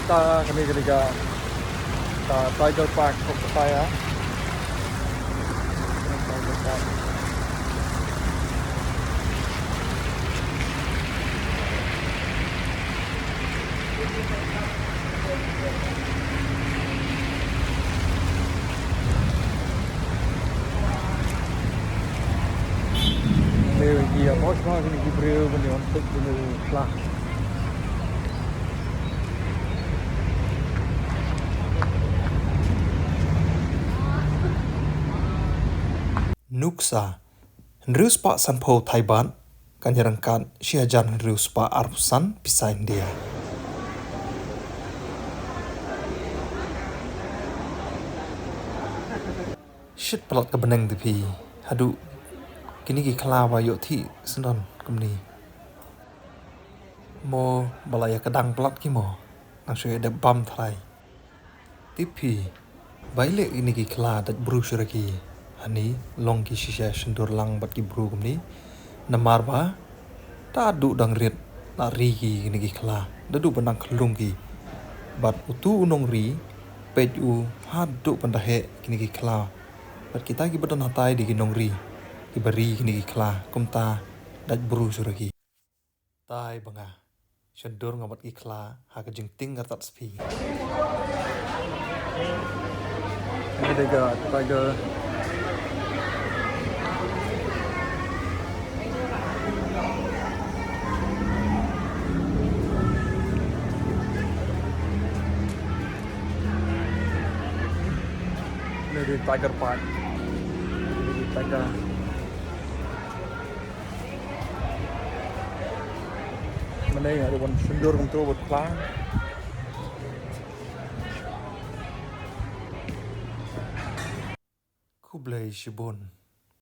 kita kini Tiger Park of Pattaya. Tiger Park. Dia bos mah kini gibril benda untuk benda Khla. Nuksa Nrus Pak Sanpo Thailand kan yarangkan Syajan Nrus Pak Arpusan Pisah India. Shit pelat kebeneng tepi. Hadu kini ki Khla wa yo thi senon kumni. Mo balaya kedang pelat ki mo. Nang syai ada bam thlai. Tipi baile ini ki Khla dat brush raki. Ani long ki shisha Shondur lang bat ki bru kumni. Namar ba ta du dang rit na ri ki ni ki Khla. Da du pandang khlung ki. Bat utu unong ri peit u ha du pandahe kini ki Khla. Bat kita ki badan hatai di ki nong ri. Ki bari kini ki Khla kumta dat brush raki. Tai banga Shondur ngabat ki Khla ha ka jingting ngatat spi. Ini dia Tiger. Ini di Tiger Park. Ini di Tiger. Mana yang ada one Shondur untuk buat Khla. Kublai Shibun